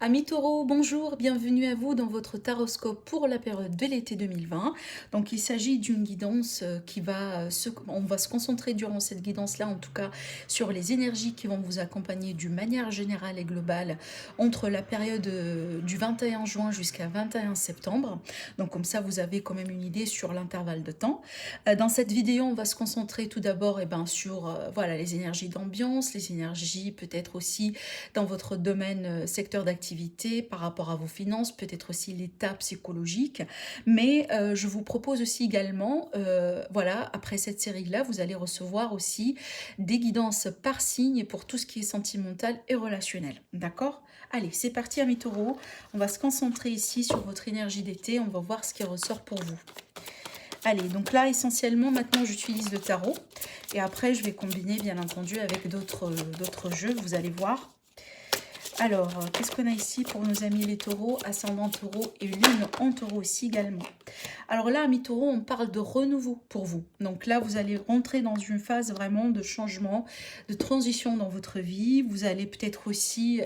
Amis taureaux, bonjour, bienvenue à vous dans votre taroscope pour la période de l'été 2020. Donc il s'agit d'une guidance on va se concentrer durant cette guidance-là, en tout cas, sur les énergies qui vont vous accompagner d'une manière générale et globale entre la période du 21 juin jusqu'à 21 septembre. Donc comme ça, vous avez quand même une idée sur l'intervalle de temps. Dans cette vidéo, on va se concentrer tout d'abord sur voilà, les énergies d'ambiance, les énergies peut-être aussi dans votre domaine, secteur d'activité, par rapport à vos finances, peut-être aussi l'état psychologique. Mais je vous propose aussi également, voilà, après cette série-là, vous allez recevoir aussi des guidances par signe pour tout ce qui est sentimental et relationnel. D'accord? Allez, c'est parti, amis taureaux. On va se concentrer ici sur votre énergie d'été. On va voir ce qui ressort pour vous. Allez, donc là, essentiellement, maintenant, j'utilise le tarot. Et après, je vais combiner, bien entendu, avec d'autres jeux, vous allez voir. Alors, qu'est-ce qu'on a ici pour nos amis les taureaux, ascendant taureau et lune en taureau aussi également. Alors là, amis taureaux, on parle de renouveau pour vous. Donc là, vous allez rentrer dans une phase vraiment de changement, de transition dans votre vie. Vous allez peut-être aussi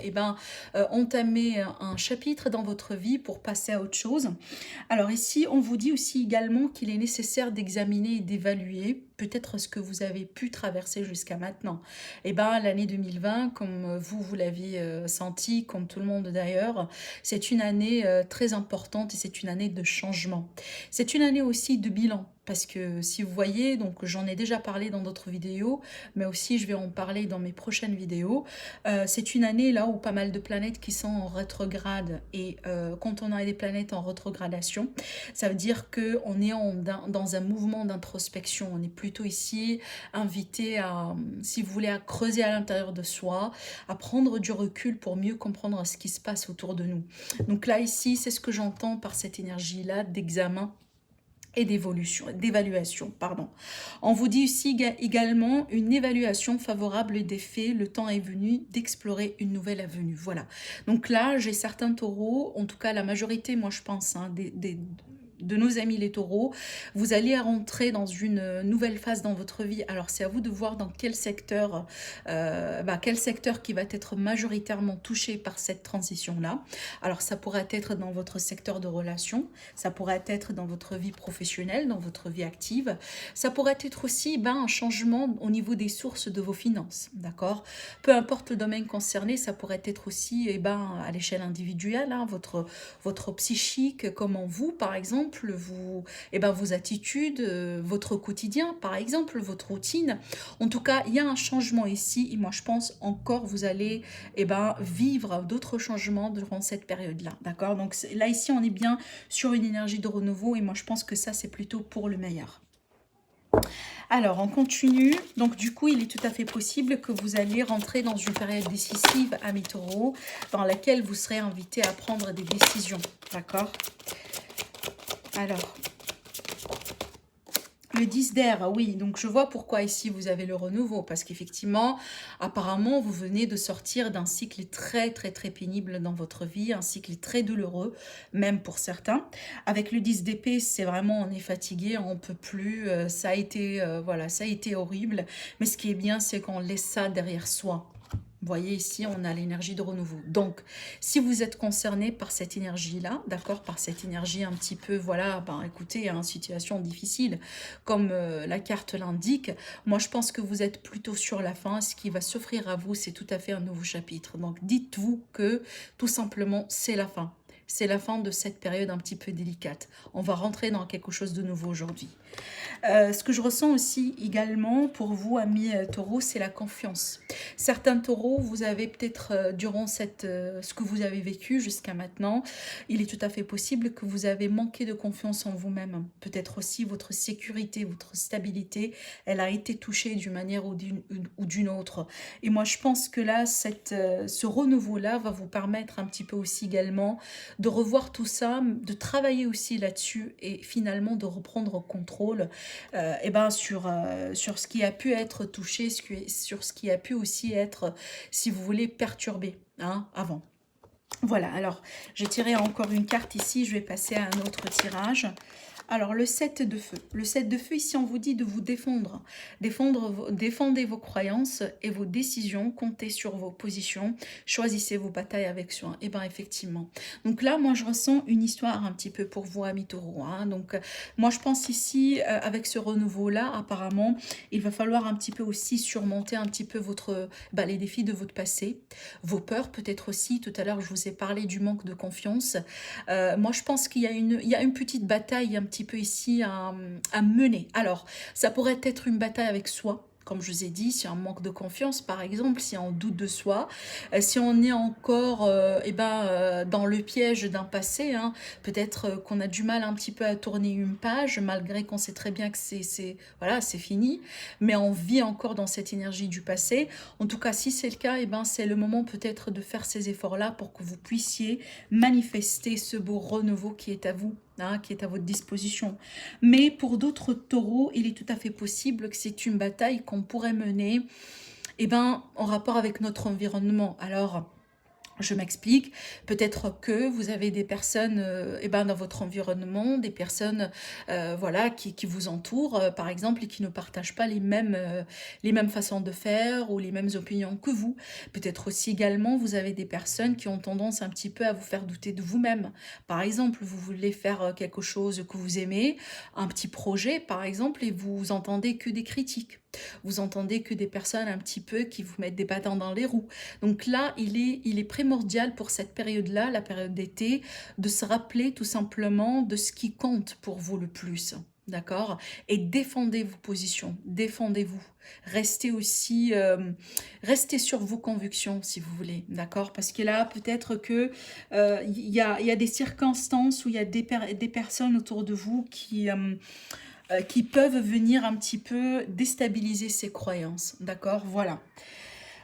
entamer un chapitre dans votre vie pour passer à autre chose. Alors ici, on vous dit aussi également qu'il est nécessaire d'examiner et d'évaluer peut-être ce que vous avez pu traverser jusqu'à maintenant. Et bien, l'année 2020, comme vous l'aviez senti, comme tout le monde d'ailleurs, c'est une année très importante et c'est une année de changement. C'est une année aussi de bilan. Parce que si vous voyez, donc j'en ai déjà parlé dans d'autres vidéos, mais aussi je vais en parler dans mes prochaines vidéos. C'est une année là où pas mal de planètes qui sont en rétrograde. Et quand on a des planètes en rétrogradation, ça veut dire qu'on est dans un mouvement d'introspection. On est plutôt ici invité à, si vous voulez, à creuser à l'intérieur de soi, à prendre du recul pour mieux comprendre ce qui se passe autour de nous. Donc là, ici, c'est ce que j'entends par cette énergie-là d'examen et d'évaluation, pardon. On vous dit ici également une évaluation favorable des faits. Le temps est venu d'explorer une nouvelle avenue. Voilà. Donc là, j'ai certains taureaux, en tout cas la majorité, moi je pense, de nos amis les taureaux, vous allez rentrer dans une nouvelle phase dans votre vie. Alors c'est à vous de voir dans quel secteur qui va être majoritairement touché par cette transition-là. Alors ça pourrait être dans votre secteur de relation, ça pourrait être dans votre vie professionnelle, dans votre vie active, ça pourrait être aussi un changement au niveau des sources de vos finances, d'accord? Peu importe le domaine concerné, ça pourrait être aussi à l'échelle individuelle, hein, votre psychique, comment vous, par exemple, vos attitudes, votre quotidien, par exemple, votre routine. En tout cas, il y a un changement ici et moi, je pense encore vous allez vivre d'autres changements durant cette période-là, d'accord? Donc là, ici, on est bien sur une énergie de renouveau et moi, je pense que ça, c'est plutôt pour le meilleur. Alors, on continue. Donc, du coup, il est tout à fait possible que vous allez rentrer dans une période décisive, amis taureaux, dans laquelle vous serez invité à prendre des décisions, d'accord? Alors, le 10 d'air, oui, donc je vois pourquoi ici vous avez le renouveau, parce qu'effectivement, apparemment, vous venez de sortir d'un cycle très très très pénible dans votre vie, un cycle très douloureux, même pour certains. Avec le 10 d'épée, c'est vraiment, on est fatigué, on peut plus, ça a été, voilà, ça a été horrible, mais ce qui est bien, c'est qu'on laisse ça derrière soi. Vous voyez ici, on a l'énergie de renouveau. Donc, si vous êtes concerné par cette énergie-là, d'accord, par cette énergie un petit peu, voilà, écoutez, une situation difficile, comme la carte l'indique, moi je pense que vous êtes plutôt sur la fin. Ce qui va s'offrir à vous, c'est tout à fait un nouveau chapitre. Donc, dites-vous que, tout simplement, c'est la fin. C'est la fin de cette période un petit peu délicate. On va rentrer dans quelque chose de nouveau aujourd'hui. Ce que je ressens aussi également pour vous, amis taureaux, c'est la confiance. Certains taureaux, vous avez peut-être, durant ce que vous avez vécu jusqu'à maintenant, il est tout à fait possible que vous avez manqué de confiance en vous-même. Peut-être aussi votre sécurité, votre stabilité, elle a été touchée d'une manière ou d'une autre. Et moi, je pense que là, ce renouveau-là va vous permettre un petit peu aussi également de revoir tout ça, de travailler aussi là-dessus et finalement de reprendre contrôle sur ce qui a pu être touché, sur ce qui a pu aussi être, si vous voulez, perturbé avant. Voilà, alors j'ai tiré encore une carte ici, je vais passer à un autre tirage. Alors, le 7 de feu. Le 7 de feu, ici, on vous dit de vous défendre. Défendez vos croyances et vos décisions. Comptez sur vos positions. Choisissez vos batailles avec soin. Et bien, effectivement. Donc là, moi, je ressens une histoire un petit peu pour vous, amis taureaux. Hein. Donc, moi, je pense ici, avec ce renouveau-là, apparemment, il va falloir un petit peu aussi surmonter un petit peu les défis de votre passé. Vos peurs, peut-être aussi. Tout à l'heure, je vous ai parlé du manque de confiance. Moi, je pense qu'il y a une petite bataille un petit peu ici à mener. Alors, ça pourrait être une bataille avec soi. Comme je vous ai dit, si on manque de confiance, par exemple, si on doute de soi, si on est encore dans le piège d'un passé, hein, peut-être qu'on a du mal un petit peu à tourner une page, malgré qu'on sait très bien que voilà, c'est fini, mais on vit encore dans cette énergie du passé. En tout cas, si c'est le cas, c'est le moment peut-être de faire ces efforts-là pour que vous puissiez manifester ce beau renouveau qui est à vous, hein, qui est à votre disposition. Mais pour d'autres taureaux, il est tout à fait possible que c'est une bataille qu'on pourrait mener en rapport avec notre environnement. Alors, je m'explique, peut-être que vous avez des personnes dans votre environnement, des personnes voilà, qui vous entourent, par exemple, et qui ne partagent pas les mêmes façons de faire ou les mêmes opinions que vous. Peut-être aussi également, vous avez des personnes qui ont tendance un petit peu à vous faire douter de vous-même. Par exemple, vous voulez faire quelque chose que vous aimez, un petit projet, par exemple, et vous entendez que des critiques. Vous entendez que des personnes un petit peu qui vous mettent des bâtons dans les roues. Donc là, il est primordial pour cette période-là, la période d'été, de se rappeler tout simplement de ce qui compte pour vous le plus. D'accord? Et défendez vos positions, défendez-vous. Restez aussi, restez sur vos convictions si vous voulez, d'accord? Parce que là, peut-être que il y a des circonstances où il y a des personnes autour de vous qui peuvent venir un petit peu déstabiliser ces croyances, d'accord? Voilà.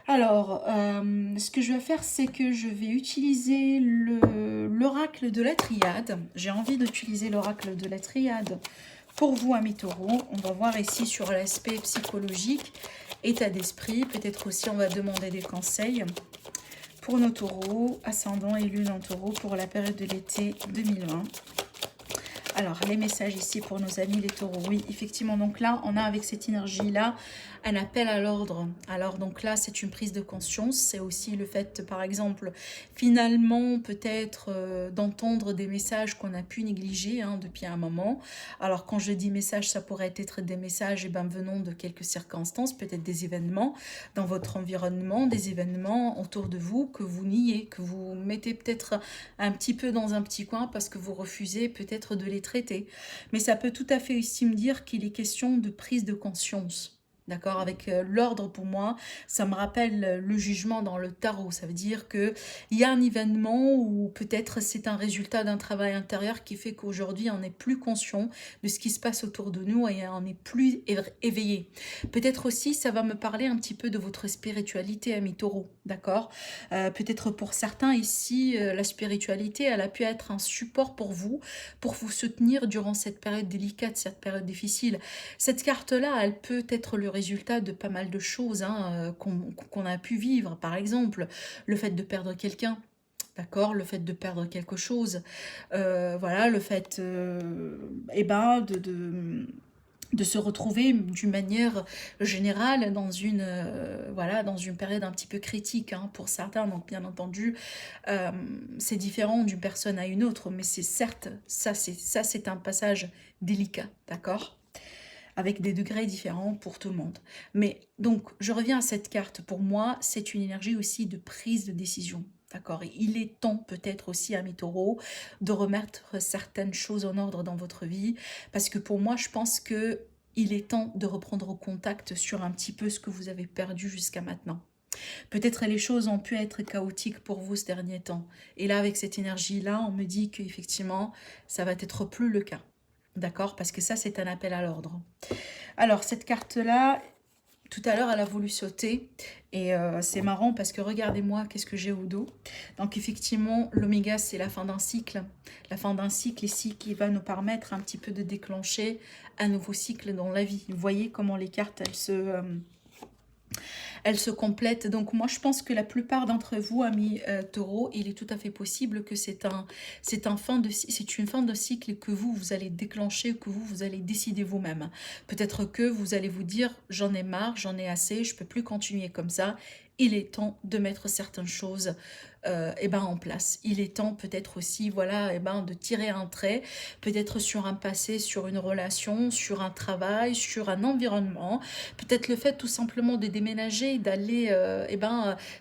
Alors, ce que je vais faire, c'est que je vais utiliser l'oracle de la triade. J'ai envie d'utiliser l'oracle de la triade pour vous, amis taureaux. On va voir ici sur l'aspect psychologique, état d'esprit. Peut-être aussi, on va demander des conseils pour nos taureaux, ascendant et lune en taureau pour la période de l'été 2020. Alors, les messages ici pour nos amis les taureaux. Oui, effectivement, donc là, on a avec cette énergie-là un appel à l'ordre. Alors, donc là, c'est une prise de conscience. C'est aussi le fait, par exemple, finalement, peut-être d'entendre des messages qu'on a pu négliger depuis un moment. Alors, quand je dis messages, ça pourrait être des messages venant de quelques circonstances, peut-être des événements dans votre environnement, des événements autour de vous que vous niez, que vous mettez peut-être un petit peu dans un petit coin parce que vous refusez peut-être de les traiter. Mais ça peut tout à fait aussi me dire qu'il est question de prise de conscience. D'accord? Avec l'ordre, pour moi, ça me rappelle le jugement dans le tarot. Ça veut dire qu'il y a un événement où peut-être c'est un résultat d'un travail intérieur qui fait qu'aujourd'hui, on est plus conscient de ce qui se passe autour de nous et on est plus éveillé. Peut-être aussi, ça va me parler un petit peu de votre spiritualité, ami taureau. D'accord? Peut-être pour certains ici, la spiritualité, elle a pu être un support pour vous soutenir durant cette période délicate, cette période difficile. Cette carte-là, elle peut être le résultat de pas mal de choses qu'on a pu vivre. Par exemple, le fait de perdre quelqu'un. D'accord, le fait de perdre quelque chose, voilà, le fait de se retrouver d'une manière générale dans dans une période un petit peu critique pour certains. Donc bien entendu, c'est différent d'une personne à une autre, mais c'est certes, ça c'est un passage délicat, d'accord, avec des degrés différents pour tout le monde. Mais donc, je reviens à cette carte. Pour moi, c'est une énergie aussi de prise de décision. D'accord? Et il est temps peut-être aussi à mes taureaux de remettre certaines choses en ordre dans votre vie. Parce que pour moi, je pense que il est temps de reprendre contact sur un petit peu ce que vous avez perdu jusqu'à maintenant. Peut-être les choses ont pu être chaotiques pour vous ce dernier temps. Et là, avec cette énergie-là, on me dit qu'effectivement, ça va être plus le cas. D'accord? Parce que ça, c'est un appel à l'ordre. Alors, cette carte-là, tout à l'heure, elle a voulu sauter. Et c'est marrant parce que regardez-moi, qu'est-ce que j'ai au dos. Donc, effectivement, l'oméga, c'est la fin d'un cycle. La fin d'un cycle ici qui va nous permettre un petit peu de déclencher un nouveau cycle dans la vie. Vous voyez comment les cartes, elles se complètent. Donc moi je pense que la plupart d'entre vous, amis taureaux, il est tout à fait possible que c'est une fin de cycle que vous allez déclencher, que vous allez décider vous-même. Peut-être que vous allez vous dire j'en ai marre, j'en ai assez, je peux plus continuer comme ça. Il est temps de mettre certaines choses en place. Il est temps peut-être aussi, voilà, de tirer un trait, peut-être sur un passé, sur une relation, sur un travail, sur un environnement, peut-être le fait tout simplement de déménager, d'aller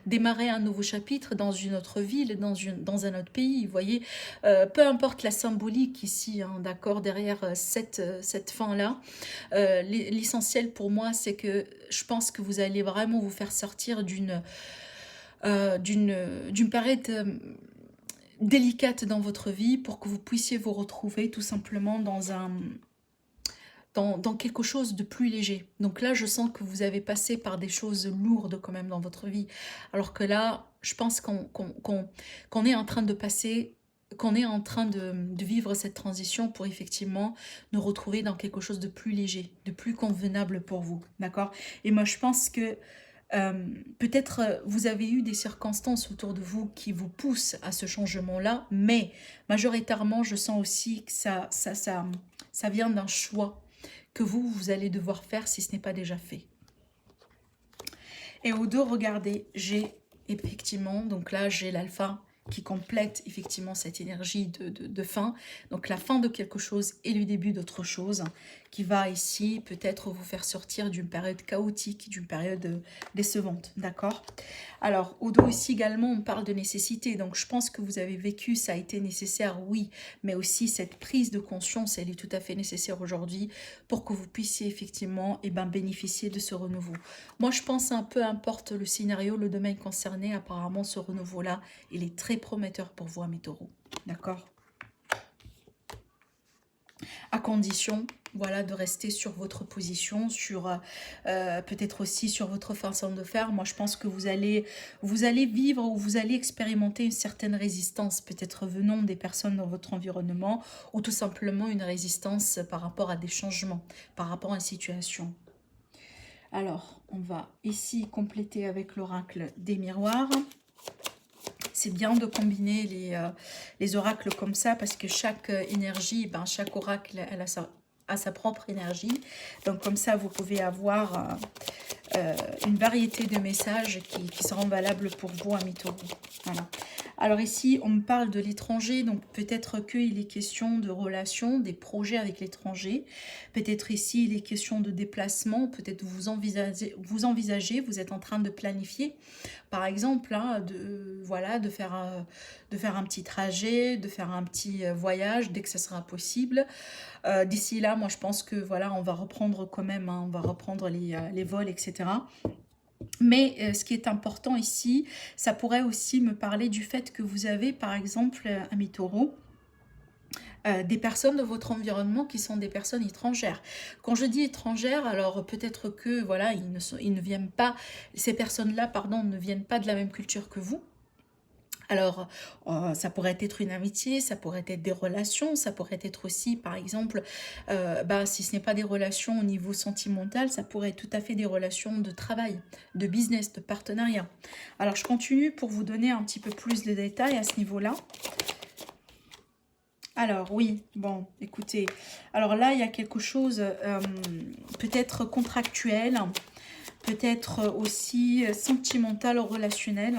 démarrer un nouveau chapitre dans une autre ville, dans un autre pays, vous voyez. Peu importe la symbolique ici, hein, d'accord, derrière cette fin-là, l'essentiel pour moi, c'est que je pense que vous allez vraiment vous faire sortir d'une période délicate dans votre vie pour que vous puissiez vous retrouver tout simplement dans quelque chose de plus léger. Donc là, je sens que vous avez passé par des choses lourdes quand même dans votre vie. Alors que là, je pense qu'on est en train de passer, qu'on est en train de vivre cette transition pour effectivement nous retrouver dans quelque chose de plus léger, de plus convenable pour vous. D'accord? Et moi, je pense que peut-être vous avez eu des circonstances autour de vous qui vous poussent à ce changement-là, mais majoritairement, je sens aussi que ça vient d'un choix que vous allez devoir faire si ce n'est pas déjà fait. Et au dos, regardez, j'ai effectivement, donc là, j'ai l'alpha qui complète effectivement cette énergie de fin. Donc la fin de quelque chose et le début d'autre chose qui va ici peut-être vous faire sortir d'une période chaotique, d'une période décevante, d'accord? Alors, au dos ici également, on parle de nécessité. Donc je pense que vous avez vécu, ça a été nécessaire, oui, mais aussi cette prise de conscience, elle est tout à fait nécessaire aujourd'hui pour que vous puissiez effectivement bénéficier de ce renouveau. Moi, je pense peu importe le scénario, le domaine concerné, apparemment ce renouveau-là, il est très prometteur pour vous, mes taureaux. D'accord? À condition, voilà, de rester sur votre position, sur peut-être aussi sur votre façon de faire. Moi, je pense que vous allez vivre ou vous allez expérimenter une certaine résistance, peut-être venant des personnes dans votre environnement, ou tout simplement une résistance par rapport à des changements, par rapport à une situation. Alors, on va ici compléter avec l'oracle des miroirs. C'est bien de combiner les oracles comme ça parce que chaque énergie, chaque oracle, elle a sa propre énergie. Donc comme ça, vous pouvez avoir une variété de messages qui seront valables pour vous, amis taureaux. Voilà. Alors ici, on me parle de l'étranger, donc peut-être qu'il est question de relations, des projets avec l'étranger. Peut-être ici, il est question de déplacement, peut-être vous envisagez, vous êtes en train de planifier, par exemple, hein, de faire un petit trajet, de faire un petit voyage dès que ça sera possible. D'ici là, moi je pense que voilà, on va reprendre quand même, hein, on va reprendre les vols, etc. Mais ce qui est important ici, ça pourrait aussi me parler du fait que vous avez, par exemple, amis taureaux, des personnes de votre environnement qui sont des personnes étrangères. Quand je dis étrangères, alors peut-être que voilà, ils ne viennent pas, ces personnes-là, pardon, ne viennent pas de la même culture que vous. Alors, ça pourrait être une amitié, ça pourrait être des relations, ça pourrait être aussi, par exemple, si ce n'est pas des relations au niveau sentimental, ça pourrait être tout à fait des relations de travail, de business, de partenariat. Alors, je continue pour vous donner un petit peu plus de détails à ce niveau-là. Alors, oui, bon, écoutez, alors là, il y a quelque chose peut-être contractuel, peut-être aussi sentimental ou relationnel,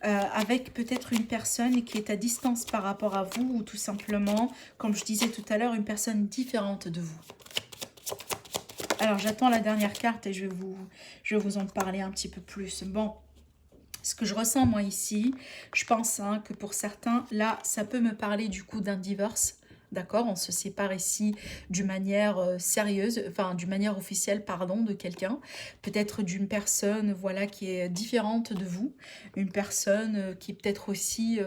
avec peut-être une personne qui est à distance par rapport à vous, ou tout simplement, comme je disais tout à l'heure, une personne différente de vous. Alors, j'attends la dernière carte et je vais vous en parler un petit peu plus. Bon, ce que je ressens moi ici, je pense que pour certains, là, ça peut me parler du coup d'un divorce. D'accord, on se sépare ici d'une manière sérieuse, enfin d'une manière officielle, pardon, de quelqu'un. Peut-être d'une personne, voilà, qui est différente de vous. Une personne qui est peut-être aussi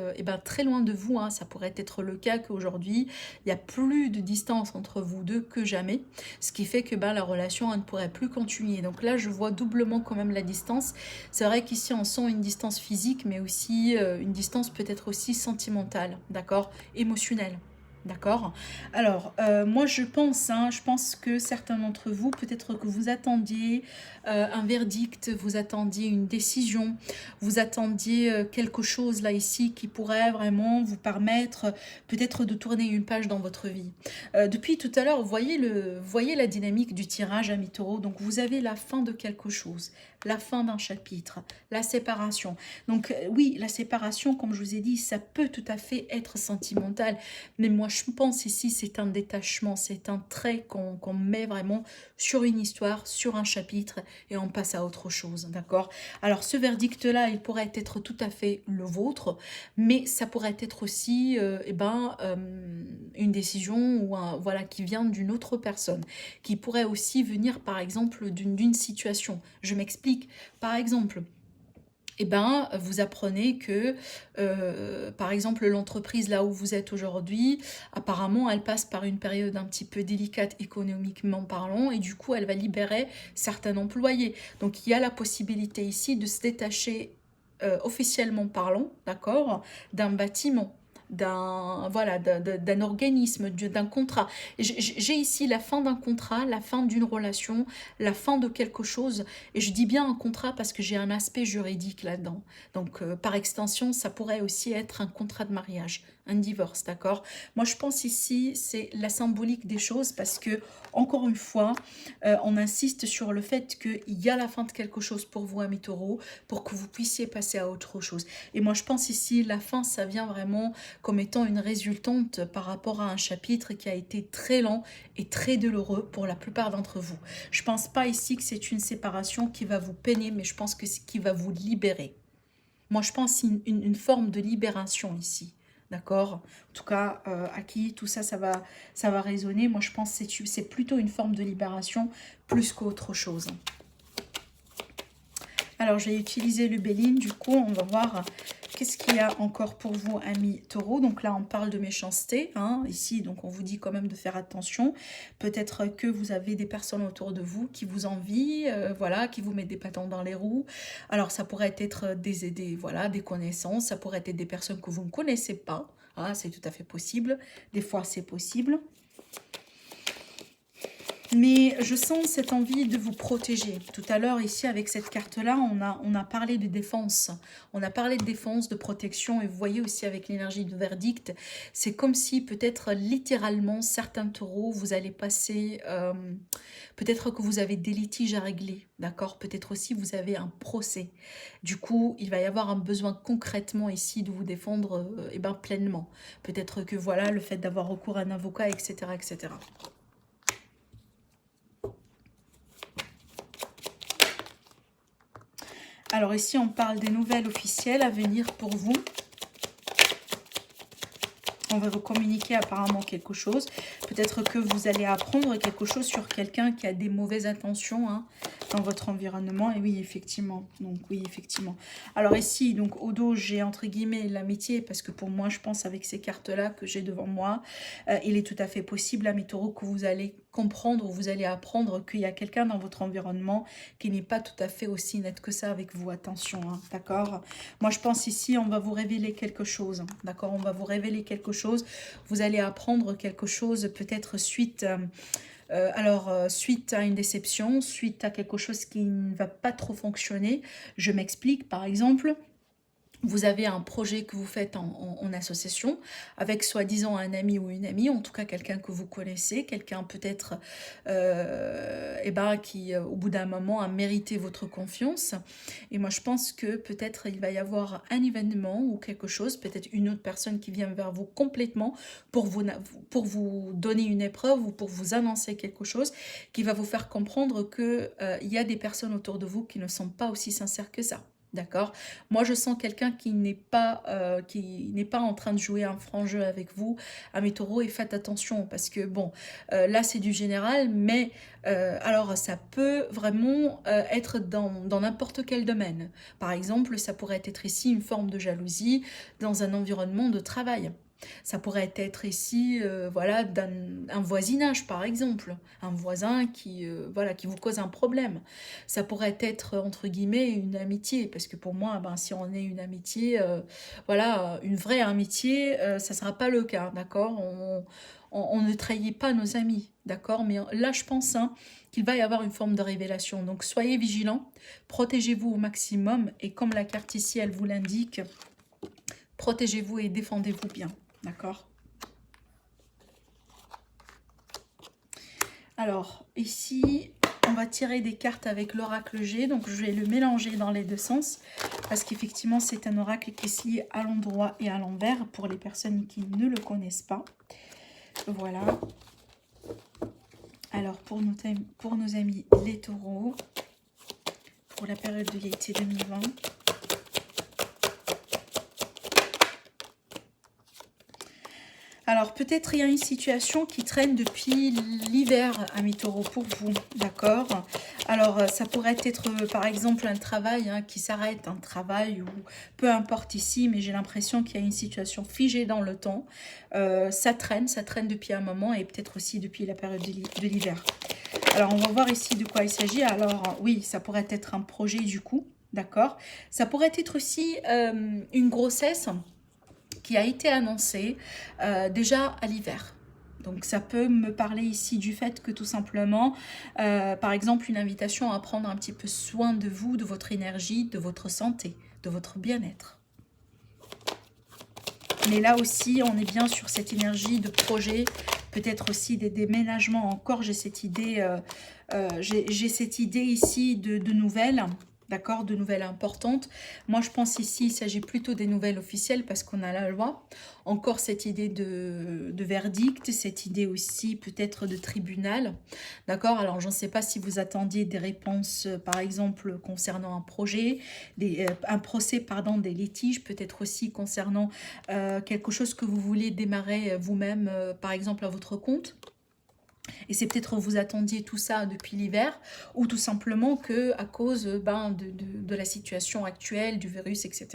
très loin de vous. Hein. Ça pourrait être le cas qu'aujourd'hui, il y a plus de distance entre vous deux que jamais. Ce qui fait que la relation ne pourrait plus continuer. Donc là, je vois doublement quand même la distance. C'est vrai qu'ici, on sent une distance physique, mais aussi une distance peut-être aussi sentimentale, d'accord, émotionnelle. D'accord. Alors, moi je pense, hein, je pense que certains d'entre vous, peut-être que vous attendiez un verdict, vous attendiez une décision, vous attendiez quelque chose là ici qui pourrait vraiment vous permettre peut-être de tourner une page dans votre vie. Depuis tout à l'heure, voyez la dynamique du tirage à mi-taureau. Donc vous avez la fin de quelque chose, la fin d'un chapitre, la séparation. Donc oui, la séparation, comme je vous ai dit, ça peut tout à fait être sentimental. Mais moi, je pense ici, c'est un détachement, c'est un trait qu'on met vraiment sur une histoire, sur un chapitre, et on passe à autre chose, d'accord? Alors, ce verdict-là, il pourrait être tout à fait le vôtre, mais ça pourrait être aussi une décision ou voilà, qui vient d'une autre personne, qui pourrait aussi venir, par exemple, d'une situation. Je m'explique. Par exemple, eh ben, vous apprenez que, par exemple, l'entreprise là où vous êtes aujourd'hui, apparemment, elle passe par une période un petit peu délicate économiquement parlant, et du coup, elle va libérer certains employés. Donc, il y a la possibilité ici de se détacher, officiellement parlant, d'accord, d'un bâtiment, d'un voilà, d'un organisme, d'un contrat. J'ai ici la fin d'un contrat, la fin d'une relation, la fin de quelque chose, et je dis bien un contrat parce que j'ai un aspect juridique là-dedans. Donc, par extension, ça pourrait aussi être un contrat de mariage, un divorce, d'accord? Moi, je pense ici, c'est la symbolique des choses parce que, encore une fois, on insiste sur le fait qu'il y a la fin de quelque chose pour vous, amis taureaux, pour que vous puissiez passer à autre chose. Et moi, je pense ici, la fin, ça vient vraiment comme étant une résultante par rapport à un chapitre qui a été très lent et très douloureux pour la plupart d'entre vous. Je pense pas ici que c'est une séparation qui va vous peiner, mais je pense que c'est qui va vous libérer. Moi, je pense une forme de libération ici. D'accord? En tout cas, à qui tout ça, ça va résonner. Moi, je pense que c'est plutôt une forme de libération plus qu'autre chose. Alors, j'ai utilisé le Béline. Du coup, on va voir qu'est-ce qu'il y a encore pour vous, amis taureaux. Donc là, on parle de méchanceté. Hein, ici, donc on vous dit quand même de faire attention. Peut-être que vous avez des personnes autour de vous qui vous envient, voilà, qui vous mettent des bâtons dans les roues. Alors, ça pourrait être voilà, des connaissances. Ça pourrait être des personnes que vous ne connaissez pas. Hein, c'est tout à fait possible. Des fois, c'est possible. Mais je sens cette envie de vous protéger. Tout à l'heure, ici, avec cette carte-là, on a parlé de défense. On a parlé de défense, de protection. Et vous voyez aussi avec l'énergie du verdict, c'est comme si peut-être littéralement, certains taureaux, vous allez passer... peut-être que vous avez des litiges à régler, d'accord? Peut-être aussi vous avez un procès. Du coup, il va y avoir un besoin concrètement ici de vous défendre pleinement. Peut-être que voilà, le fait d'avoir recours à un avocat, etc., etc. Alors ici, on parle des nouvelles officielles à venir pour vous. On va vous communiquer apparemment quelque chose. Peut-être que vous allez apprendre quelque chose sur quelqu'un qui a des mauvaises intentions hein, dans votre environnement. Et oui, effectivement. Donc oui, effectivement. Alors ici, donc au dos, j'ai entre guillemets l'amitié parce que pour moi, je pense avec ces cartes-là que j'ai devant moi, il est tout à fait possible, amis taureaux, que vous allez comprendre ou vous allez apprendre qu'il y a quelqu'un dans votre environnement qui n'est pas tout à fait aussi net que ça avec vous. Attention, hein, d'accord? Moi, je pense ici, on va vous révéler quelque chose, d'accord? On va vous révéler quelque chose. Vous allez apprendre quelque chose peut-être suite... suite à une déception, suite à quelque chose qui ne va pas trop fonctionner. Je m'explique, par exemple... Vous avez un projet que vous faites en association avec soi-disant un ami ou une amie, en tout cas quelqu'un que vous connaissez, quelqu'un peut-être qui au bout d'un moment a mérité votre confiance. Et moi je pense que peut-être il va y avoir un événement ou quelque chose, peut-être une autre personne qui vient vers vous complètement pour vous donner une épreuve ou pour vous annoncer quelque chose qui va vous faire comprendre qu'il y a des personnes autour de vous qui ne sont pas aussi sincères que ça. D'accord? Moi, je sens quelqu'un qui n'est pas en train de jouer un franc jeu avec vous, à mes taureaux, et faites attention parce que, bon, là, c'est du général, mais alors, ça peut vraiment être dans n'importe quel domaine. Par exemple, ça pourrait être ici une forme de jalousie dans un environnement de travail. Ça pourrait être ici, voilà, un voisinage, par exemple. Un voisin qui, voilà, qui vous cause un problème. Ça pourrait être, entre guillemets, une amitié. Parce que pour moi, ben, si on est une amitié, voilà, une vraie amitié, ça ne sera pas le cas, d'accord? On ne trahit pas nos amis, d'accord? Mais là, je pense hein, qu'il va y avoir une forme de révélation. Donc, soyez vigilants, protégez-vous au maximum. Et comme la carte ici, elle vous l'indique, protégez-vous et défendez-vous bien, d'accord? Alors, ici, on va tirer des cartes avec l'oracle G. Donc, je vais le mélanger dans les deux sens. Parce qu'effectivement, c'est un oracle qui se lie à l'endroit et à l'envers pour les personnes qui ne le connaissent pas. Voilà. Alors, pour nos amis les taureaux, pour la période de l'été 2020. Alors, peut-être il y a une situation qui traîne depuis l'hiver, amis taureaux, pour vous, d'accord? Alors, ça pourrait être, par exemple, un travail hein, qui s'arrête, un travail ou peu importe ici, mais j'ai l'impression qu'il y a une situation figée dans le temps. Ça traîne depuis un moment et peut-être aussi depuis la période de l'hiver. Alors, on va voir ici de quoi il s'agit. Alors, oui, ça pourrait être un projet du coup, d'accord? Ça pourrait être aussi une grossesse qui a été annoncée déjà à l'hiver. Donc ça peut me parler ici du fait que tout simplement, par exemple, une invitation à prendre un petit peu soin de vous, de votre énergie, de votre santé, de votre bien-être. Mais là aussi, on est bien sur cette énergie de projet, peut-être aussi des déménagements. Encore, j'ai cette idée, cette idée ici de nouvelles. D'accord, de nouvelles importantes. Moi, je pense ici, il s'agit plutôt des nouvelles officielles parce qu'on a la loi. Encore cette idée de verdict, cette idée aussi peut-être de tribunal. D'accord, alors je ne sais pas si vous attendiez des réponses, par exemple, concernant un projet, un procès, pardon, des litiges, peut-être aussi concernant quelque chose que vous voulez démarrer vous-même, par exemple, à votre compte. Et c'est peut-être vous attendiez tout ça depuis l'hiver ou tout simplement que à cause de la situation actuelle, du virus, etc.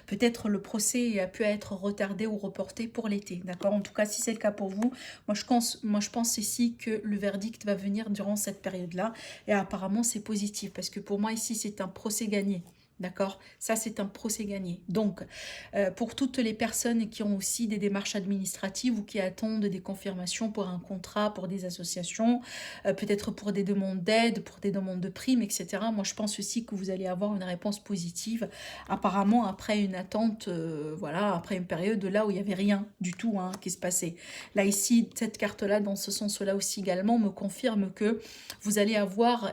Peut-être le procès a pu être retardé ou reporté pour l'été. D'accord? En tout cas, si c'est le cas pour vous, moi je pense ici que le verdict va venir durant cette période-là. Et apparemment, c'est positif parce que pour moi ici, c'est un procès gagné. D'accord? Ça, c'est un procès gagné. Donc, pour toutes les personnes qui ont aussi des démarches administratives ou qui attendent des confirmations pour un contrat, pour des associations, peut-être pour des demandes d'aide, pour des demandes de primes, etc. Moi, je pense aussi que vous allez avoir une réponse positive. Apparemment, après une attente, voilà, après une période là où il n'y avait rien du tout hein, qui se passait. Là, ici, cette carte-là, dans ce sens-là aussi également, me confirme que vous allez avoir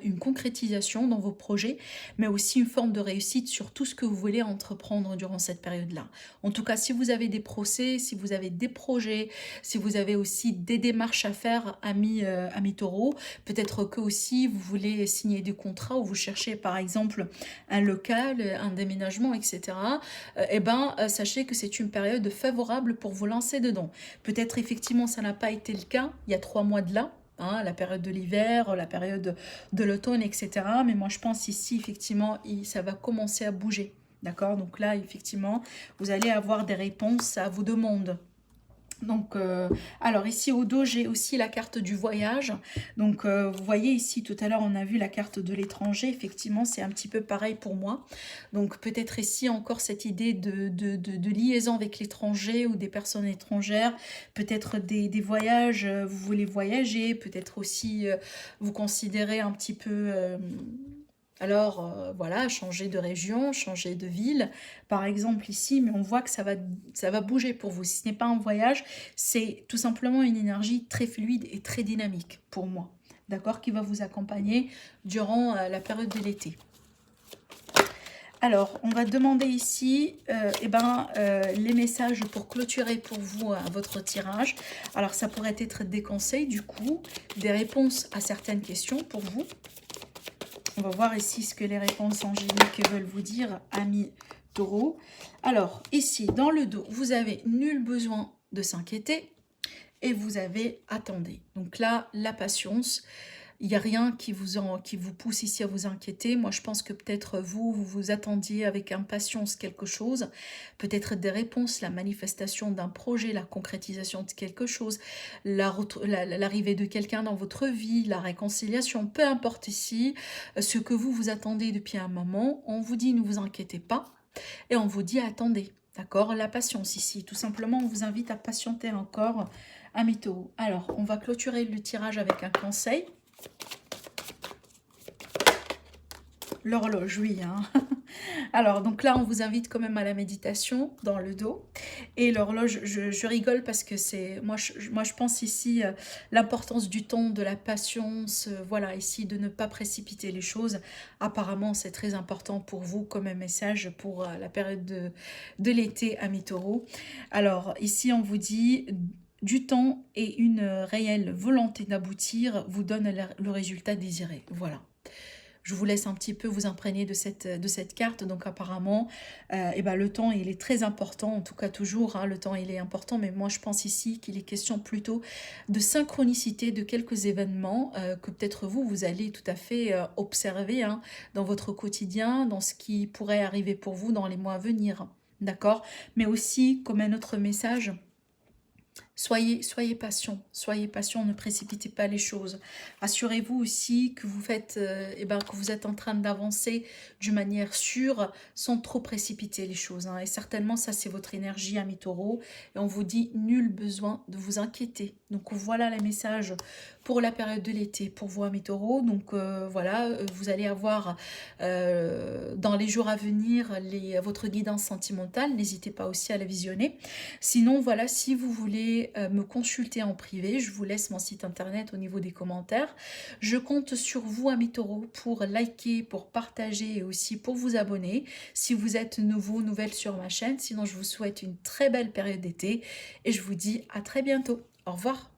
une concrétisation dans vos projets, mais aussi une forme de réussite sur tout ce que vous voulez entreprendre durant cette période-là. En tout cas, si vous avez des procès, si vous avez des projets, si vous avez aussi des démarches à faire, amis taureaux, peut-être que aussi vous voulez signer des contrats ou vous cherchez par exemple un local, un déménagement, etc. Sachez que c'est une période favorable pour vous lancer dedans. Peut-être effectivement ça n'a pas été le cas il y a 3 mois de là, hein, la période de l'hiver, la période de l'automne, etc. Mais moi, je pense ici, effectivement, ça va commencer à bouger. D'accord? Donc là, effectivement, vous allez avoir des réponses à vos demandes. Donc, alors ici au dos, j'ai aussi la carte du voyage. Donc, vous voyez ici, tout à l'heure, on a vu la carte de l'étranger. Effectivement, c'est un petit peu pareil pour moi. Donc, peut-être ici encore cette idée de liaison avec l'étranger ou des personnes étrangères. Peut-être des voyages, vous voulez voyager. Peut-être aussi, vous considérez un petit peu... voilà, changer de région, changer de ville, par exemple ici, mais on voit que ça va bouger pour vous. Si ce n'est pas un voyage, c'est tout simplement une énergie très fluide et très dynamique pour moi, d'accord, qui va vous accompagner durant la période de l'été. Alors, on va demander ici les messages pour clôturer pour vous votre tirage. Alors, ça pourrait être des conseils, du coup, des réponses à certaines questions pour vous. On va voir ici ce que les réponses angéliques veulent vous dire, amis taureaux. Alors, ici, dans le dos, vous avez nul besoin de s'inquiéter et vous avez attendez. Donc là, la patience. Il n'y a rien qui vous pousse ici à vous inquiéter. Moi, je pense que peut-être vous vous attendiez avec impatience quelque chose, peut-être des réponses, la manifestation d'un projet, la concrétisation de quelque chose, l'arrivée de quelqu'un dans votre vie, la réconciliation, peu importe ici, ce que vous vous attendez depuis un moment, on vous dit ne vous inquiétez pas et on vous dit attendez. D'accord? La patience ici, tout simplement, on vous invite à patienter encore, amis taureaux. Alors, on va clôturer le tirage avec un conseil. L'horloge, oui. Hein. Alors, donc là, on vous invite quand même à la méditation dans le dos. Et l'horloge, je rigole parce que c'est... Moi, je pense ici l'importance du temps, de la patience. Voilà, ici, de ne pas précipiter les choses. Apparemment, c'est très important pour vous comme un message pour la période de l'été à mi-taureau. Alors, ici, on vous dit... Du temps et une réelle volonté d'aboutir vous donnent le résultat désiré. Voilà. Je vous laisse un petit peu vous imprégner de cette carte. Donc apparemment, eh ben, le temps, il est très important. En tout cas, toujours, hein, le temps, il est important. Mais moi, je pense ici qu'il est question plutôt de synchronicité de quelques événements que peut-être vous allez tout à fait observer hein, dans votre quotidien, dans ce qui pourrait arriver pour vous dans les mois à venir. D'accord? Mais aussi, comme un autre message... soyez patient, ne précipitez pas les choses. Assurez-vous aussi que vous faites, que vous êtes en train d'avancer d'une manière sûre, sans trop précipiter les choses. Hein. Et certainement, ça c'est votre énergie, ami taureau. Et on vous dit, nul besoin de vous inquiéter. Donc voilà les messages pour la période de l'été, pour vous, ami taureau. Donc voilà, vous allez avoir dans les jours à venir votre guidance sentimentale. N'hésitez pas aussi à la visionner. Sinon, voilà, si vous voulez me consulter en privé, je vous laisse mon site internet au niveau des commentaires. Je compte sur vous, amis taureaux, pour liker, pour partager et aussi pour vous abonner si vous êtes nouveau, nouvelle sur ma chaîne. Sinon, je vous souhaite une très belle période d'été et je vous dis à très bientôt. Au revoir.